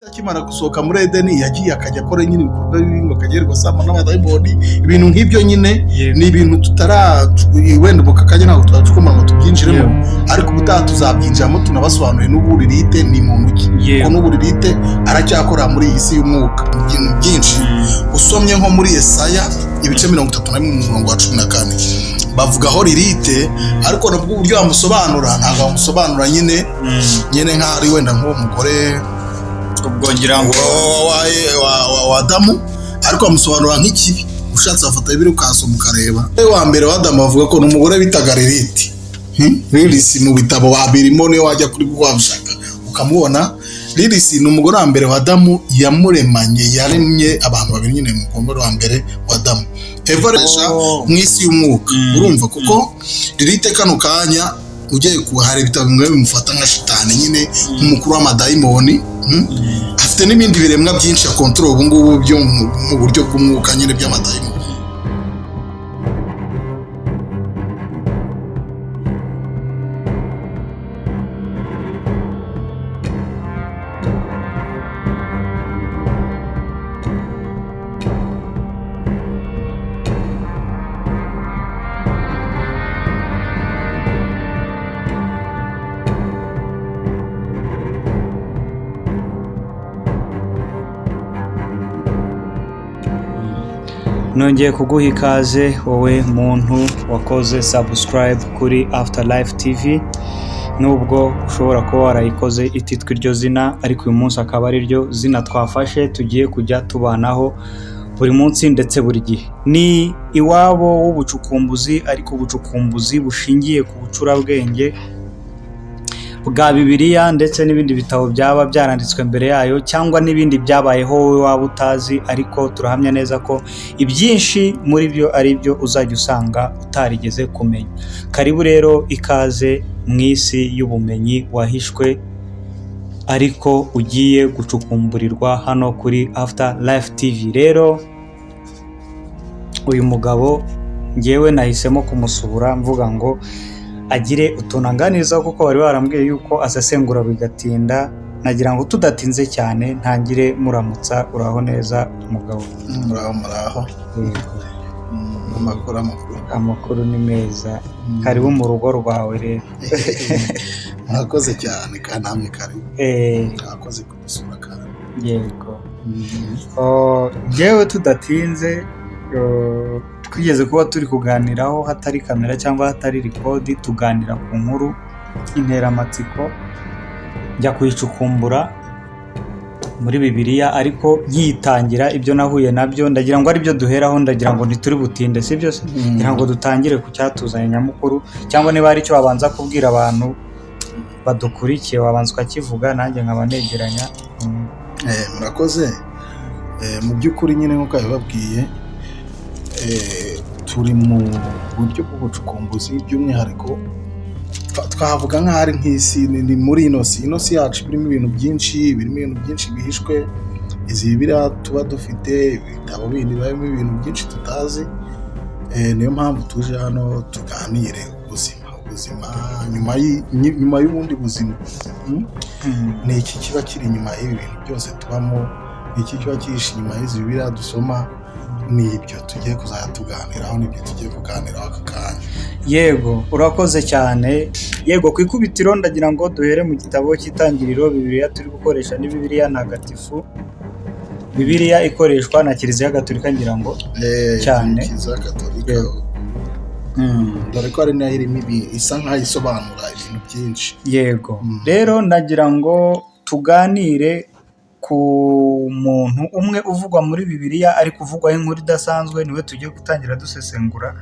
akimara gusohoka muri Edeni yagiye akajya akora nyine ibikorwa bibi akagerwa sama n'abadayimoni ibintu nk'ibyo nyine ni ibintu wenda bukakanya ntabwo twacukumana ngo tubyinjiremo ariko ubutaha tuzabyinjiramo tunabasobanurire n'uburirite ni muntu ki ko n'uburirite aracyakora muri iyi si y'umwuka ibintu byinshi usomye nko muri Yesaya ibice 31:14 bavugaho ririte ariko nabwo uburyo bamusobanura ntabwo bamusobanura nyine nk'ari wenda nk'umugore ubwo ngira ngo wa Adamu ariko amusobanura nk'ikibi ushatse afata ibiri ukasoma ukareba wa mbere wa Adamu avuga ko n'umugore bitaga Lilith Lilith mu bitabo babirimo niyo wajya kuri wabishaka ukamubona Lilith ni umugore wa mbere wa Adamu yamuremanye yaremye abantu babiri nyine mu mugore wa mbere wa Adamu evaresha mw'isi y'umwuka urumva kuko Lilith kano kanya ugiye kuhara ibitabo bimwe bimufata nka shitani nyine nk'umukuru w'amadayimoni afite n'ibindi biremwa byinshi ya control ubu ngubu byo mu buryo bw'umwuka nyine by'amadayimoni. nongeye kuguha ikaze wowe muntu wakoze subscribe kuri Afterlife TV nubwo ushobora kuba warayikoze ititwa iryo zina ariko uyu munsi akaba ari ryo zina twafashe tugiye kujya tubanaho buri munsi ndetse buri gihe ni iwabo w'ubucukumbuzi ariko ubucukumbuzi bushingiye ku bucurabwenge bwa Bibiliya ndetse n'ibindi bitabo byaba byaranditswe mbere yayo cyangwa n'ibindi byabayeho wowe waba utazi ariko turahamya neza ko ibyinshi muri byo ari byo uzajya usanga utarigeze kumenya. Karibu rero ikaze mu isi y'ubumenyi wahishwe ariko ugiye gucukumburirwa hano kuri Afterlife TV. Rero uyu mugabo ngewe nahisemo kumusura mvuga ngo agire utunanganiza kuko bari barambwiye yuko asesengura bigatinda nagira ngo tudatinze cyane ntangire muramutsa uraho neza umugabo. Muraho amakuru ni meza karibu mu rugo rwawe rero. Mwakoze cyane kandi namwe karibu mwakoze kudusura kandi yego jewe tudatinze twigeze kuba turi kuganiraho hatari kamera cyangwa hatari record tuganira ku nkuru interamatsiko njya kuyicukumbura muri Bibiliya ariko nkitangira ibyo nahuye nabyo ndagira ngo ari byo duheraho ndagira ngo ntituri butinde si byose ngira ngo dutangire ku cyatuzanye nyamukuru cyangwa niba ari cyo wabanza kubwira abantu badukurikiye wabanza ukakivuga nanjye nkaba negeranya. Murakoze mu by'ukuri nyine nk'uko yababwiye turi mu buryo bw'ubucukumbuzi by'umwihariko twavuga nk'ahari nk'isi ni muri ino si yacu birimo ibintu byinshi bihishwe izi Bibiliya tuba dufite ibitabo bindi birimo ibintu byinshi tutazi niyo mpamvu tuje hano tuganire ubuzima nyuma y'ubundi buzima ni iki kiba kiri inyuma y'ibi bintu byose tubamo ni iki kiba kihishe inyuma y'izi Bibiliya dusoma nibyo tugiye kuzajya tuganiraho nibyo tugiye kuganiraho aka kanya. Yego urakoze cyane. Yego ku ikubitiro ndagira ngo duhere mu gitabo cy'itangiriro Bibiliya turi gukoresha ni Bibiliya ntagatifu Bibiliya ikoreshwa na Kiliziya Gatolika ngira ngo cyane Kiliziya Gatolika dore ko ari nayo irimo isa nkaho isobanura ibintu byinshi. Yego rero ndagira ngo tuganire ku muntu umwe uvugwa muri Bibiliya ari kuvugwaho inkuru idasanzwe niwe tugiye gutangira dusesengura.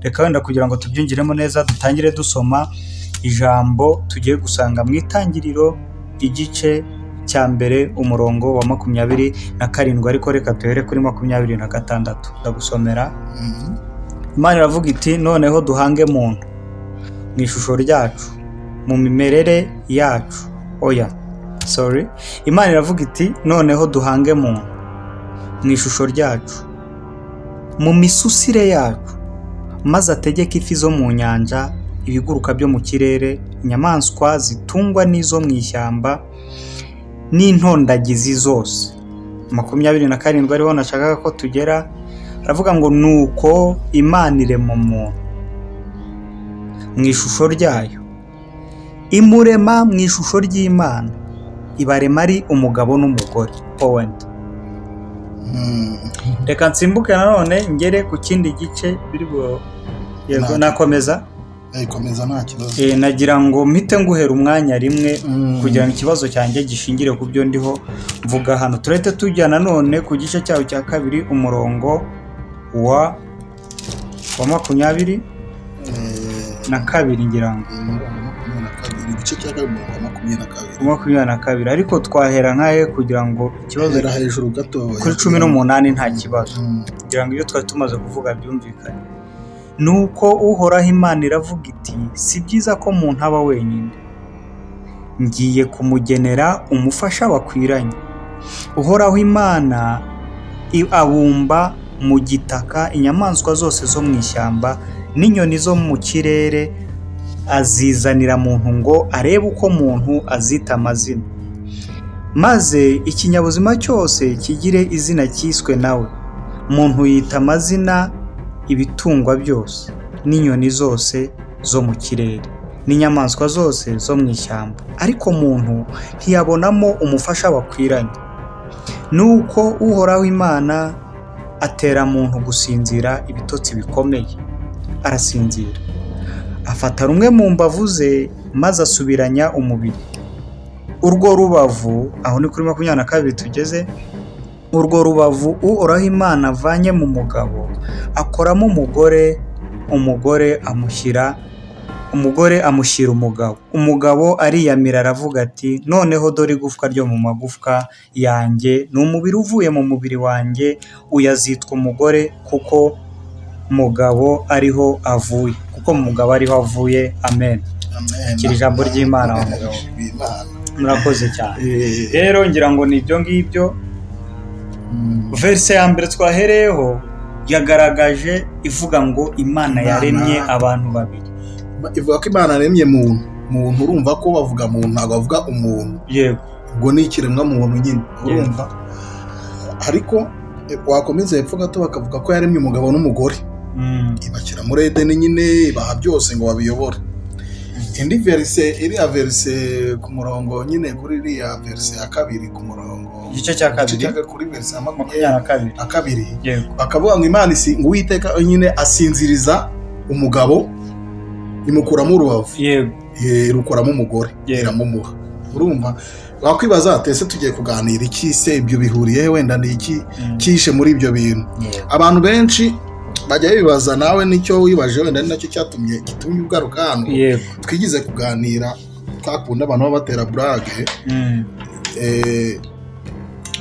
Reka wenda kugira ngo tubyinjiremo neza dutangire dusoma ijambo tugiye gusanga mu itangiriro igice cya mbere umurongo wa 27 ariko reka tuhere kuri 26 ndagusomera. Imana iravuga iti noneho duhange muntu mu ishusho ryacu mu mimerere yacu Imana iravuga iti noneho duhange muntu mu ishusho ryacu mu misusire yacu maze ategeke ifi zo mu nyanja ibiguruka byo mu kirere inyamaswa zitungwa n'izo mu ishyamba n'intondagizi zose. 27 ariho nashakaga ko tugera, aravuga ngo nuko Imana irema umuntu mu ishusho ryayo, imurema mu ishusho ry'Imana, ibarema ari umugabo n'umugore. Point. Reka nsimbuke nanone ngere ku kindi gice birwo. Yego, nakomeza. Komeza nta kibazo. Nagira ngo mpite nguhera umwanya rimwe kugira ngo ikibazo cyanjye gishingire ku byo ndiho mvuga hano. Turete tujyana none ku gice cyawo cya kabiri, umurongo wa 22 ngira ngo. Igice cya kabiri 22. Ariko twahera nkahe kugira ngo ikibazo era hejuru gato kuri 18 nta kibazo. Kugira ngo iyo twari tumaze kuvuga byumvikane. Nuko Uhoraho Imana iravuga iti, si byiza ko umuntu aba wenyine, ngiye kumugenera umufasha bakwiranye. Uhoraho Imana abumba mu gitaka inyamaswa zose zo mu ishyamba n'inyoni zo mu kirere, azizanira muntu ngo arebe uko muntu azita amazina, maze ikinyabuzima cyose kigire izina cyiswe nawe. Muntu yita amazina ibitungwa byose n'inyoni zose zo mu kirere n'inyamaswa zose zo mu ishyamba, ariko muntu ntiyabonamo umufasha bakwiranye. Nuko Uhoraho Imana atera muntu gusinzira ibitotsi bikomeye, arasinzira, afata rumwe mu mbavu ze maze asubiranya umubiri. Urwo rubavu, aho ni kuri 22 tugeze, urwo rubavu Uhoraho Imana avanye mu mugabo akoramo umugore, umugore amushyira umugabo. Umugabo ariyamira aravuga ati, noneho dore igufwa ryo mu magufwa yanjye n'umubiri uvuye mu mubiri wanjye, uyazitwa umugore kuko mugabo ariho avuye, Amen. Kiri ijambo ry'Imana wa mugabo. Murakoze cyane. Rero ngira ngo ni ibyo ngibyo. Verse ya mbere twahereyeho yagaragaje ivuga ngo Imana yaremye abantu babiri. Ivuga ko Imana yaremye muntu urumva ko bavuga muntu, ntabwo bavuga umuntu. Yego. Ubwo ni ikiremwa muntu nyine, urumva. Ariko wakomeza hepfo gato bakavuga ko yaremye umugabo n'umugore. Ibashyira muri Edeni nyine, ibaha byose ngo babiyobore. Indi iriya verse ku murongo nyine, kuri iriya verse ya kabiri ku murongo igice cya kabiri kuri verse ya 22 bakavuga ngo Imana ngo Uwiteka nyine asinziriza umugabo, imukuramo urubavu, irukuramo umugore, iramumuha. Urumva, wakwibaza ese tugiye kuganira iki se, ibyo bihuriye wenda ni iki kishe muri ibyo bintu? Abantu benshi bajya bibaza, nawe nicyo wibaje wenda ni nacyo gitumye ugaruka hano. Twigize kuganira, twakunda abantu batera brage.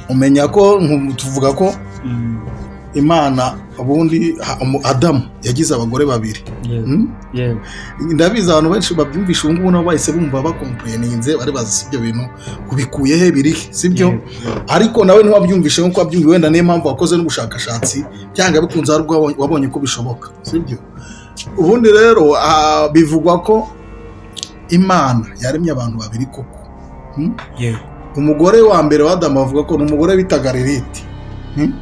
Umenya ko tuvuga ko Imana ubundi Adamu yagize abagore babiri. Ndabizi abantu benshi babyumvisha ubu ngubu nabo bahise bumva bakomplayininze, bari bazi ibyo bintu kubikuye he biri, sibyo? Ariko nawe ntiwabyumvishe nkuko wabyumviye, wenda niyo mpamvu wakoze n'ubushakashatsi cyangwa bikunze ari ubwo wabonye ko bishoboka, sibyo? Ubundi rero bivugwa ko Imana yaremye abantu babiri koko. Umugore wa mbere wa Adamu bavuga ko ni umugore bitaga Lilith.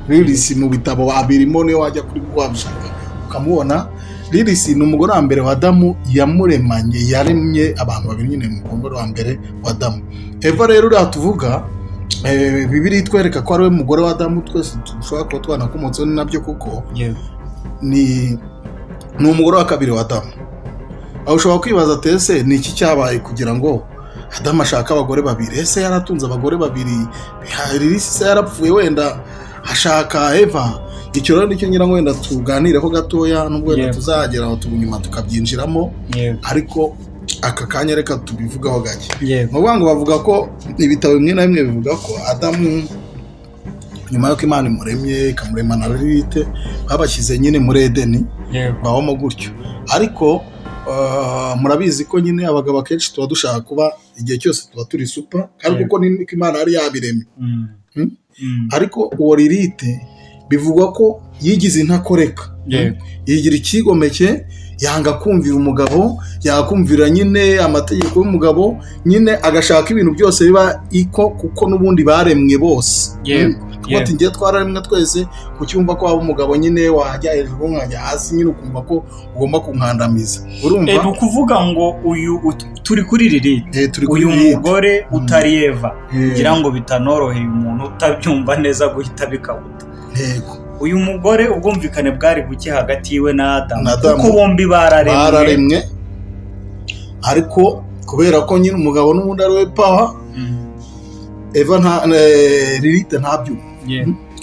Lilith mu bitabo babirimo, niyo wajya kuri wabishaka ukamubona. Lilith ni umugore wa mbere wa Adamu, yaremye abantu babiri nyine, mu mugore wa mbere wa Adamu. Eva rero uratuvuga, Bibiliya itwereka ko ari we mugore wa Adamu, twese dushobora kuba twanakomotseho nabyo, kuko ni umugore wa kabiri wa Adamu. Aho ushobora kwibaza ese ni iki cyabaye kugira ngo Adamu ashaka abagore babiri? Ese yaratunze abagore babiri? Lilith se yarapfuye wenda ashaka Eva? Icyo rero nicyo ngira ngo wenda tuganireho gatoya, nubwo wenda tuzagera aho tubunyuma tukabyinjiramo, ariko aka kanya reka tubivugaho gake. Nuvuga ngo bavuga ko ibitabo bimwe na bimwe bivuga ko Adamu nyuma y'uko Imana imuremye ikamurema na Lilith, babashyize nyine muri Edeni, babamo gutyo. Ariko murabizi ko nyine abagabo akenshi tuba dushaka kuba igihe cyose tuba turi super, kandi kuko Imana yari yabiremye. Ariko uwo Lilith bivugwa ko yigize intakoreka, yigira ikigomeke, yanga kumvira umugabo, yakumvira nyine amategeko y'umugabo, nyine agashaka ibintu byose biba kuko n'ubundi baremwe bose. Ati ngiye twararemwe twese, kucyumva ko aba umugabo nyine wajya hejuru nkajya hasi, nyine ukumva ko ugomba kunkandamiza. Urumva? Ni ukuvuga ngo uyu turi kuri Lilith, uyu mugore utari Eva, ngira ngo bitanoroheye umuntu utabyumva neza guhita bikabuta. Yego. Uyu mugore ubwumvikane bwari buke hagati yiwe na Adamu, kuko bombi bararemwe, ariko kubera ko nyine umugabo n'ubundi ari we pawa, Eva Lilith ntabyumva.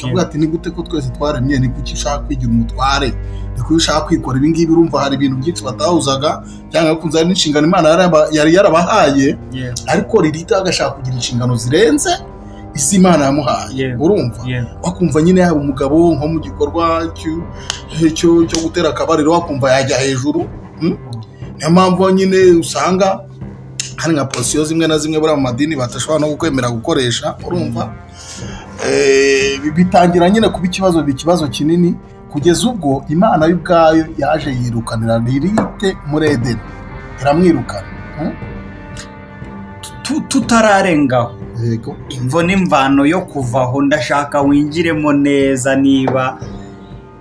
Kavuga ati ni gute ko twese twaremye, ni kuki ushaka kwigira umutware, ni kuki ushaka kwikora ibi ngibi? Urumva hari ibintu byinshi batahuzaga, cyangwa kunza n'inshingano Imana yari yarabahaye, ariko Lilith agashaka kugira inshingano zirenze isi Imana yamuhaye. Urumva? Wakumva nyine yaba umugabo nko mu gikorwa cyo gutera akabariro, wakumva yajya hejuru. Niyo mpamvu nyine usanga hari nka posiyo zimwe na zimwe buri mu madini batashobora no gukwemera gukoresha. Urumva? Bitangira nyine kuba ikibazo kinini, kugeza ubwo Imana y'ubwayo yaje yirukanira Lilith muri Edeni, iramwirukana. Tutararengaho imvo n'imvano yo kuvaho, ndashaka wingiremo neza niba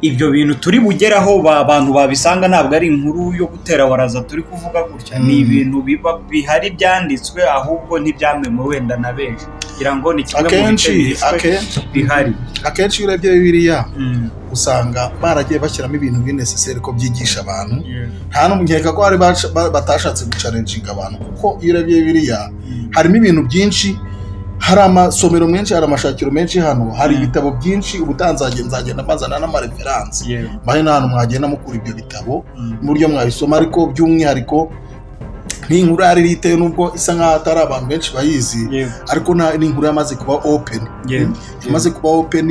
ibyo bintu turi bugeraho abantu babisanga ntabwo ari inkuru yo gutera waraza turi kuvuga gutya, ni ibintu bihari byanditswe, ahubwo ntibyamenwe wenda na benshi, kugira ngo ni kimwe mu bice bihari. Akenshi iyo urebye Bibiliya usanga baragiye bashyiramo ibintu bineseseri ko byigisha abantu. Nta n'umunkeka ko hari batashatse gucalenjinga abantu, kuko iyo urebye Bibiliya harimo ibintu byinshi, hari amasomero menshi, hari amashakiro menshi, hano hari ibitabo byinshi. Nzagenda mbazana n'amareferanse, mahe n'ahantu mwagenda mukura ibyo bitabo mu buryo mwabisoma. Ariko by'umwihariko nk'inkuru ya Lilith, nubwo isa nk'aho atari abantu benshi bayizi, ariko ni inkuru yamaze kuba open, yamaze kuba open.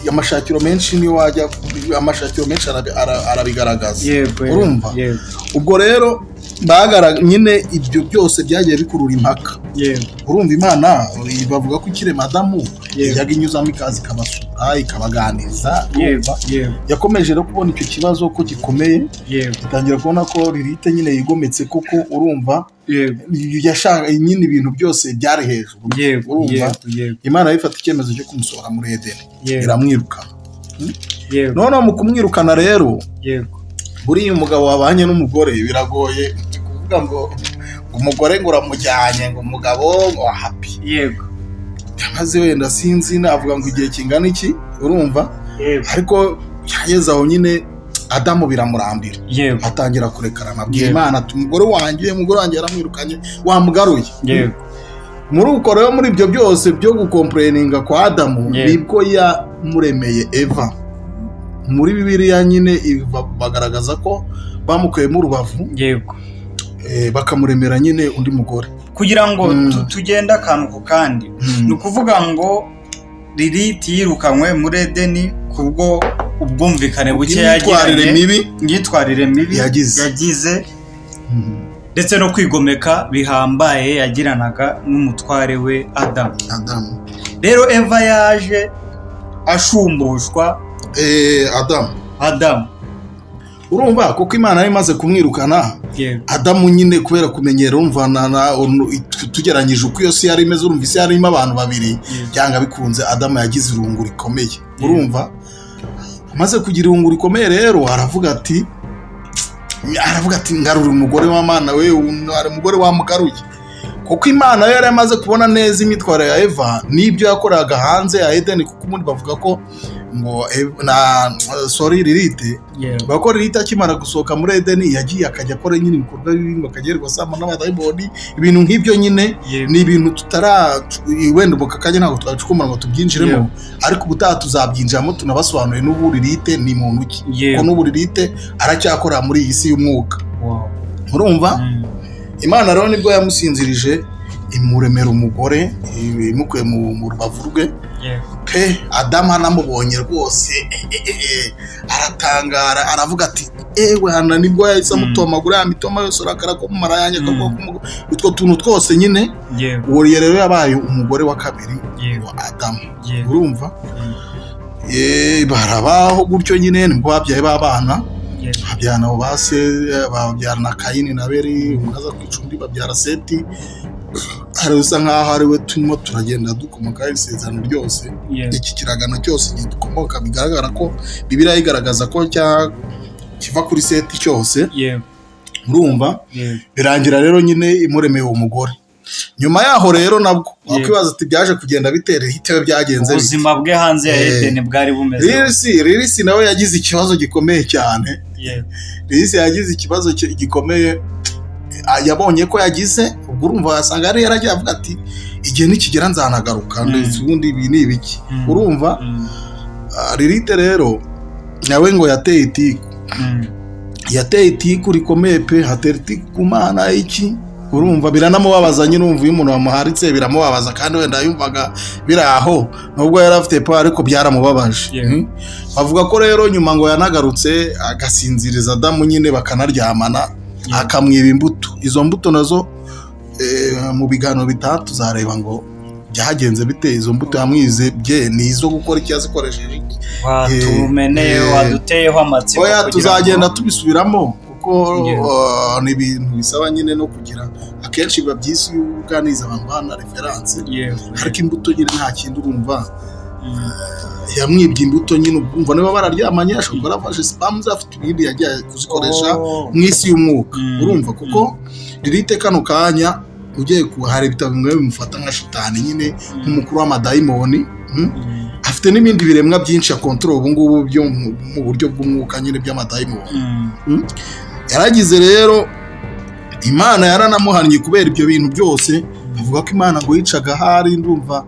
Amashakiro menshi niyo wajya, amashakiro menshi arabigaragaza. Urumva? Ubwo rero nyine ibyo byose byagiye bikurura impaka. Urumva Imana bavuga ko ikirema Adamu yajyaga inyuzamo ikaza ikabasura ikabaganiza. Yakomeje no kubona icyo kibazo ko gikomeye, itangira kubona ko Lilith nyine yigometse koko. Urumva? Yashaka nyine ibintu byose byari hejuru. Urumva? Imana yifata icyemezo cyo kumusohora muri Edeni, iramwirukana. Noneho mu kumwirukana rero, buriya umugabo wabanye n'umugore biragoye kuvuga ngo umugore ngo uramujyanye, ngo umugabo ngo happy. Maze wenda sinzi navuga ngo igihe kingana iki. Urumva? Ariko yageze aho nyine Adamu biramurambira, atangira kurekarana, abwira Imana ati umugore wanjye yaramwirukanye, wamugaruye. Muri uko rero, muri ibyo byose byo gukomplaininga kwa Adamu, nibwo yamuremeye Eva. Muri Bibiliya nyine bagaragaza ko bamukuyemo urubavu, bakamuremera nyine undi mugore. Kugira ngo tugende akantu ku kandi, ni ukuvuga ngo Lilith yirukanywe muri Edeni kubwo ubwumvikane buke yagiranye, imyitwarire mibi yagize, ndetse no kwigomeka bihambaye yagiranaga n'umutware we Adamu. Rero Eva yaje ashumbushwa Adamu. Urumva? Kuko Imana yari imaze kumwirukana Adamu nyine kubera kumenyera. Urumva tugeranyije uko iyo si yari imeze, urumva isi yarimo abantu babiri, cyangwa bikunze Adamu yagize irungu rikomeye. Urumva? Amaze kugira irungu rikomeye rero aravuga ati ngarura umugore w'Imana, we ari umugore wamugaruye. Kuko Imana yari yamaze kubona neza imyitwarire ya Eva n'ibyo yakoraga hanze ya Edeni. Kuko ubundi bavuga ko ngo Lilith, bakora Lilith akimara gusohoka muri Edeni yagiye akajya akora nyine ibikorwa bibi, akagerwa sama n'abadayimoni, ibintu nk'ibyo nyine. Ni ibintu wenda bukakanye ntabwo twacukumara ngo tubyinjiremo, ariko ubutaha tuzabyinjiramo tunabasobanurire n'ubu Lilith ni muntu ki, ko n'ubu Lilith aracyakora muri iyi si y'umwuka. Urumva? Imana rero nibwo yamusinzirije imuremera umugore imukuye mu rubavu rwe pe. Adamu anamubonye rwose aratangara aravuga ati ewe hana nibwo yahise amutomagura ya mitoma yose arakara ko mu mara yanjye utwo tuntu twose nyine. Uwo rero yabaye umugore wa kabiri wa Adamu. Urumva barabaho gutyo nyine nibwo babyaye babana. Babyarana abo base babyarana Kayini na Abeli, umaze kwica undi babyara Seti. Hari usa nkaho ari we turimo turagenda dukomoka isezerano ryose. Iki kiragano cyose gidukomoka bigaragara ko Bibiliya igaragaza ko kiva kuri Seti cyose. Urumva birangira rero nyine imuremeye umugore. Nyuma yaho rero nabwo wakwibaza ati byaje kugenda bitera hitewe byagenze ubuzima bwe hanze ya Eden bwari bumeze. Lilisi nawe yagize ikibazo gikomeye cyane. Lilisi yagize ikibazo gikomeye, yabonye ko yagize, ubwo urumva yasanga ari yaragiye avuga ati igihe nikigera nzanagaruka ndetse ubundi ibi ni ibiki. Urumva Lilite rero nawe ngo yateye itiku. Yateye itiku rikomeye pe, hatera itiku ku Mana iki. Urumva biranamubabaza nyine, urumva iyo umuntu wamuharitse biramubabaza kandi wenda yumvaga biraho nubwo yari afite po ariko byaramubabaje. Bavuga ko rero nyuma ngo yanagarutse agasinziriza Adamu nyine bakanaryamana akamwiba imbuto. Izo mbuto nazo mu biganiro bitatu tuzareba ngo byagenze bite. Izo mbuto yamwize bye ni izo gukora iki, yazikoresheje iki. Watumeneye waduteyeho amatsiko. Oya tuzagenda tubisubiramo kuko ni ibintu bisaba nyine no kugira akenshi biba byisi uganiza abantu bana reference. Ariko imbuto nyine nta kintu urumva yamwibye imbuto nyine ubwo niba bararyamanye ashobora afashe spam zafite ibindi yagiye kuzikoresha mu isi y'umwuka. Urumva kuko Lilite kano kanya ugiye kuhara ibitabo bimwe bimufata nka shitani nyine nk'umukuru w'amadayimoni. Afite n'ibindi biremwa byinshi ya control ubu ngubu byo mu buryo bw'umwuka nyine by'amadayimoni. Yaragize rero Imana yaranamuhannye kubera ibyo bintu byose. Bavuga ko Imana ngo yicaga hari ndumva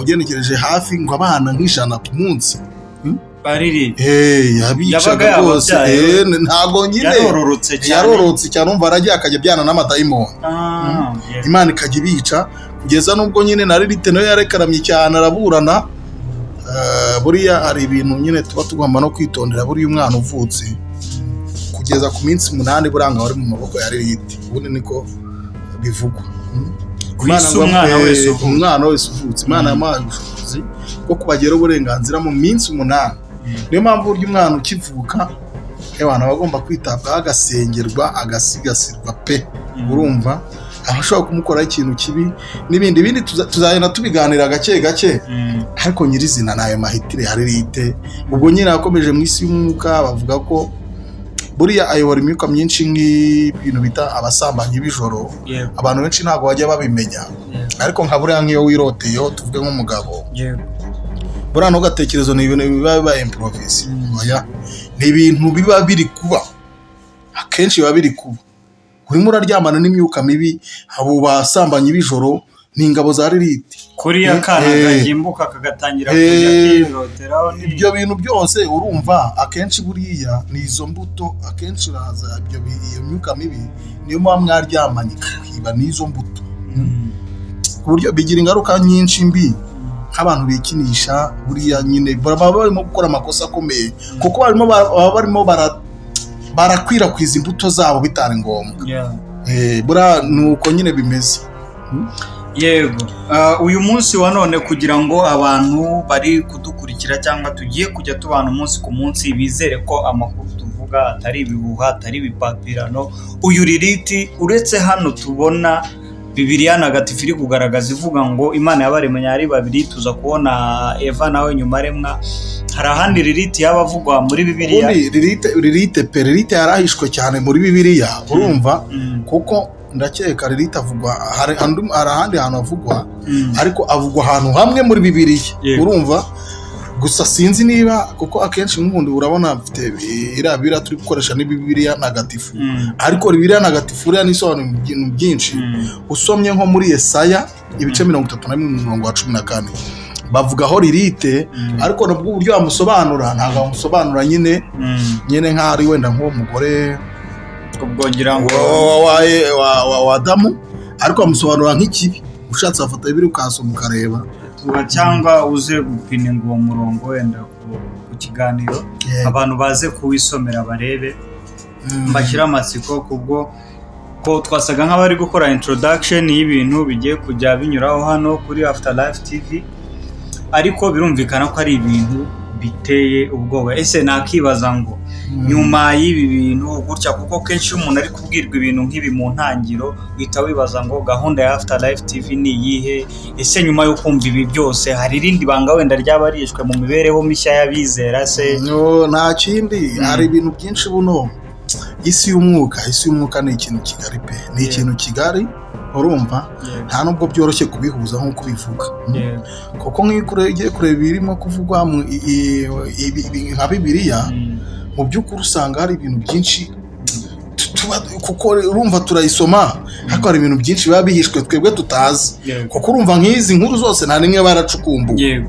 ugenekereje hafi ngo abana nk'ijana ku munsi. Bariri yabicaga rwose. Ntago nyine yarorotse cyane umva aragiye akajya byana n'amadayimoni. Imana ikajya ibica kugeza nubwo nyine na Lilite nayo yarekaramye cyane araburana. Buriya hari ibintu nyine tuba tugomba no kwitondera. Buriya umwana uvutse kugeza ku minsi 8 buranga wari mu maboko ya Lilite. Ubundi niko bivugwa. Umwana wese uvutse Imana yamuhaye ubushobozi bwo kubagera uburenganzira mu minsi 8. Niyo mpamvu burya umwana ukivuka abantu bagomba kwitabwaho agasengerwa agasigasirwa pe. Urumva abashobora kumukora ikintu kibi n'ibindi tuzagenda tubiganira gake gake. Ariko nyirizina nayo mahitire hari Lilite. Ubwo nyine yakomeje mu isi y'umwuka. Bavuga ko buriya ayobora imyuka myinshi nk'ibintu bita abasambanyi b'ijoro. Abantu benshi ntabwo bajya babimenya. Ariko nka buriya nk'iyo wiroteyeho tuvuge nk'umugabo buriya ntugatekerezo ni ibintu biba bibaye improvisi. Ni ibintu biba biri kuba akenshi biba biri kuba. Urimo uraryamana n'imyuka mibi. Abo basambanyi b'ijoro ni ingabo za Lilite. Kuriya kana gahimbuka kagatangira kujya kwiroteraho. Ibyo bintu byose urumva akenshi buriya ni izo mbuto akenshi uraza iyo myuka mibi niyo mpamvu mwaryamanye kwiba n'izo mbuto. Ku buryo bigira ingaruka nyinshi mbi nk'abantu bikinisha. Buriya nyine baba barimo gukora amakosa akomeye kuko barimo barakwirakwiza imbuto zabo bitari ngombwa. Buriya nuko nyine bimeze. Yego uyu munsi wa none kugira ngo abantu bari kudukurikira cyangwa tugiye kujya tubana umunsi ku munsi bizere ko amakuru tuvuga atari ibihuha atari ibipapirano. Uyu Lilite uretse hano tubona Bibiliya ntagatifu iri kugaragaza ivuga ngo Imana yabaremanye ari babiri, tuza kubona Eva nawe nyuma aremwa. Hari ahandi Lilite yabavugwa muri Bibiliya? Lilite yarahishwe cyane muri Bibiliya. Urumva kuko ndakeka Lilite avugwa hari ahandi hantu avugwa ariko avugwa ahantu hamwe muri Bibiliya. Urumva gusa sinzi niba kuko akenshi nk'ubundi urabona afite Bibiliya turi gukoresha ni Bibiliya ntagatifu. Ariko Bibiliya ntagatifu uriya nisobanura ibintu byinshi. Usomye nko muri Yesaya ibice 31:14 bavugaho Lilite. Ariko nabwo uburyo bamusobanura ntabwo bamusobanura nyine nk'ari wenda nk'uwo mugore ubwo ngira ngo wa Adamu. ariko bamusobanura nk'ikibi, ushatse wafata bibiri ukasoma ukareba, cyangwa uze gupininga uwo murongo wenda ku kiganiro abantu baze kuwisomera barebe, mbashyira amatsiko kubwo ko twasaga nk'abari gukora introduction y'ibintu bigiye kujya binyuraho hano kuri Afterlife TV, ariko birumvikana ko ari ibintu biteye ubwoba. Ese nakibaza ngo nyuma y'ibi bintu gutya, kuko kenshi umuntu ari kubwirwa ibintu nk'ibi mu ntangiro uhita wibaza ngo gahunda ya Afterlife TV ni iyihe? Ese nyuma yo kumva ibi byose hari irindi banga wenda ryaba rishwe mu mibereho mishya y'abizera se? No, nta kindi. Hari ibintu byinshi buno. Isi y'umwuka ni ikintu kigari pe, ni ikintu kigari, urumva nta nubwo byoroshye kubihuza nk'uko bivuga, kuko nk'iyo ugiye kureba ibirimo kuvugwa nka Bibiliya, mu by'ukuri usanga hari ibintu byinshi kuko urumva turayisoma, ariko hari ibintu byinshi biba bihishwe twebwe tutazi, kuko urumva nk'izi nkuru zose nta nimwe baracukumbuye.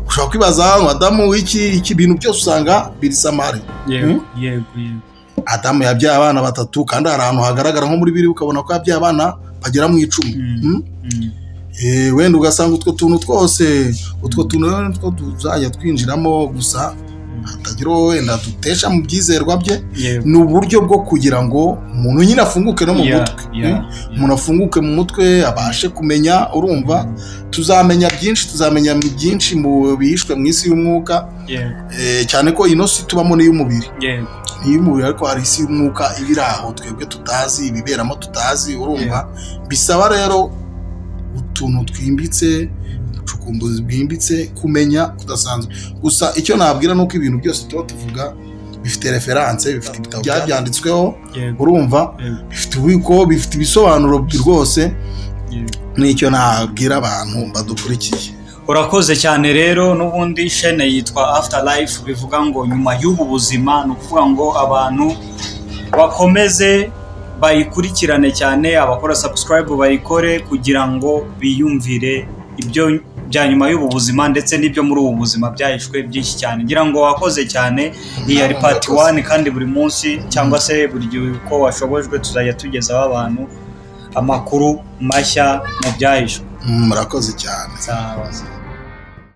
Ushobora kwibaza Adamu iki bintu byose usanga biri Samari. Adamu yabyaye abana 3 kandi hari ahantu hagaragara nko muri biri ukabona ko yabyaye abana bagera mu 10. Wenda ugasanga utwo tuntu two tuzajya twinjiramo gusa hatagira wenda dutesha mu byizerwa bye. Ni uburyo bwo kugira ngo umuntu nyine afunguke no mu mutwe, umuntu afunguke mu mutwe abashe kumenya, urumva tuzamenya byinshi mu bihishwe mu isi y'umwuka, cyane ko ino si tubamo n'iy'umubiri, ariko hari isi y'umwuka ibiraho twebwe tutazi, ibiberamo tutazi, urumva bisaba rero utuntu twimbitse, ubucukumbuzi bwimbitse, kumenya kudasanzwe. Gusa icyo nabwira nuko ibintu byose tuvuga bifite reference, bifite ibitabo byanditsweho, urumva bifite ubiko, bifite ibisobanuro rwose. Nicyo nabwira abantu badukurikiye. Urakoze cyane rero. N'ubundi chaîne yitwa Afterlife, bivuga ngo nyuma y'ubu buzima, no kuvuga ngo abantu bakomeze bayikurikirane cyane, abakora subscribe bayikore kugira ngo biyumvire ibyo bya nyuma y'ubu buzima ndetse n'ibyo muri ubu buzima byahishwe byinshi cyane. Ngira ngo wakoze cyane. Iyi ari part 1 kandi buri munsi cyangwa se buri gihe uko washobojwe tuzajya tugezaho abantu amakuru mashya mu byahishwe. Murakoze cyane. Sawa.